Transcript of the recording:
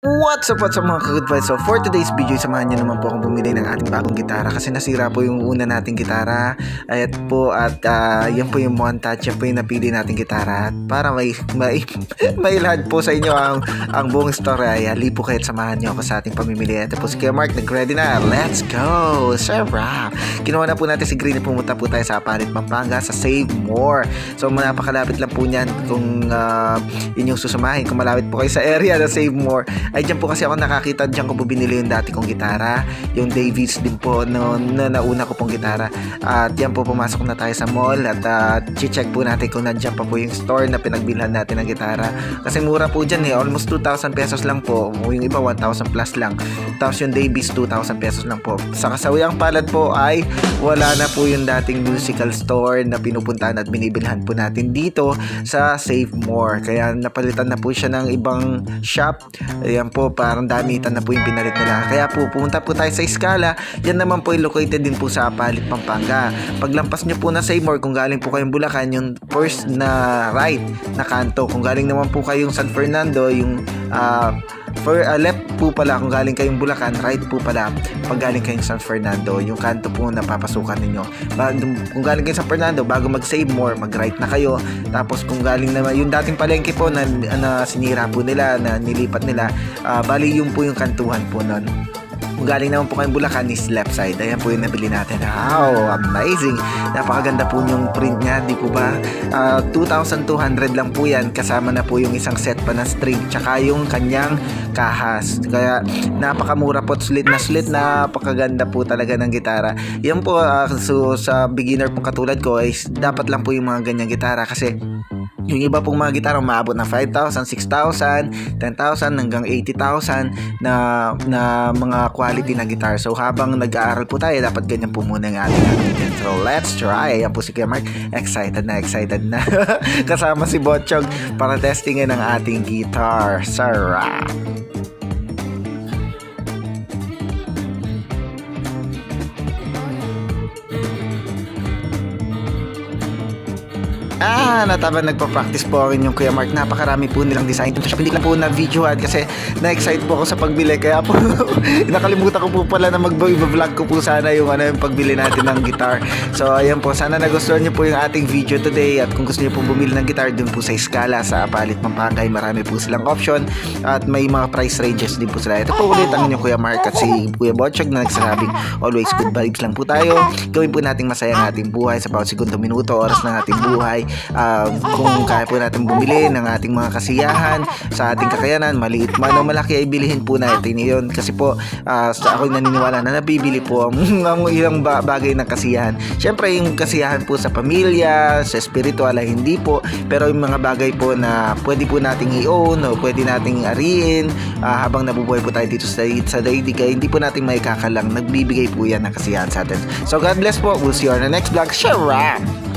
What's up mga ka-good vibes? So for today's video, samahan niyo naman po akong bumili ng ating bagong gitara kasi nasira po yung una nating gitara. At yan po yung montage, yan po yung napili nating gitara. At para may lahat po sa inyo ang buong story, ay po kayo, samahan niyo ako sa ating pamimili. Ito po si Kuya Mark, nag-ready na. Let's go! Sarap! Kinuha na po natin si Green, pumunta po tayo sa Apalit, Pampanga sa Save More. So napakalapit lang po niyan kung yun yung susumahin. Kung malapit po kayo sa area na Save More, ay dyan po kasi ako nakakita, dyan ko po binili yung dati kong gitara, yung Davies din po na nauna ko pong gitara. At yan po, pumasok na tayo sa mall at check po natin kung nandyan pa po yung store na pinagbilhan natin ng gitara, kasi mura po dyan almost 2,000 pesos lang po, yung iba 1,000 plus lang. Tapos yung Davies 2,000 pesos lang po. Sa kasawiyang palad po ay wala na po yung dating musical store na pinupuntahan at binibilhan po natin dito sa Save More, kaya napalitan na po siya ng ibang shop. Ayan po, parang damitan na po yung pinalit nila. Kaya po, pumunta po tayo sa Scala. Yan naman po located din po sa Apalit, Pampanga. Paglampas nyo po na Save More, kung galing po kayong Bulacan, yung first na right na kanto. Kung galing naman po kayong San Fernando, yung left po pala. Kung galing kayong Bulacan, right po pala pag galing kayong San Fernando, yung kanto po na papasukan ninyo. Kung galing kayong San Fernando, bago mag-Save More, mag-right na kayo. Tapos kung galing naman yung dating palengke po na sinira po nila, na nilipat nila, bali yung po yung kantuhan po nun. Kung galing naman po kayong Bulacan is left side. Ayan po yung nabili natin. Wow, amazing. Napakaganda po yung print niya, di po ba? 2,200 lang po yan. Kasama na po yung isang set pa na string, tsaka yung kanyang kahas. Kaya napakamura po, sulit. Napakaganda po talaga ng gitara. Yan po, so sa beginner pong katulad ko is dapat lang po yung mga ganyang gitara, kasi yung iba pong mga gitara umaabot na 5,000, 6,000, 10,000 hanggang 80,000 na mga quality na guitar. So habang nag-aaral po tayo, dapat ganyan po muna yung ating gamitin. So let's try. Ayan po si Kuya Mark, excited na kasama si Botchog para testingin ang ating guitar. Sarap! Nagpa-practice po rin yung Kuya Mark. Napakarami po nilang design. Hindi ko po na-videoan kasi na-excite po ako sa pagbili. Kaya po, nakalimutan ko po pala na mag-vlog ko po sana yung pagbili natin ng guitar. So, ayan po. Sana nagustuhan niyo po yung ating video today. At kung gusto niyo po bumili ng guitar, dun po sa Scala, sa Apalit, Pampanga, marami po silang option. At may mga price ranges din po sila. Ito po ulit ang inyong Kuya Mark at si Kuya Botchog na nagsasabing always good vibes lang po tayo. Gawin po nating masaya ang ating buhay sa bawat segundo, minuto, oras ng ating buhay. Kung kaya po natin bumili ng ating mga kasiyahan sa ating kakayanan, maliit man o malaki, ay bilihin po natin yun. Kasi po, ako'y naniniwala na nabibili po ang ilang bagay ng kasiyahan. Siyempre, yung kasiyahan po sa pamilya, sa spiritual ay hindi po. Pero yung mga bagay po na pwede po nating i-own o pwede nating ariin habang nabubuhay po tayo dito sa daigdig, hindi po natin may kakalang. Nagbibigay po yan ng kasiyahan sa atin. So God bless po. We'll see you on the next vlog. Sharap!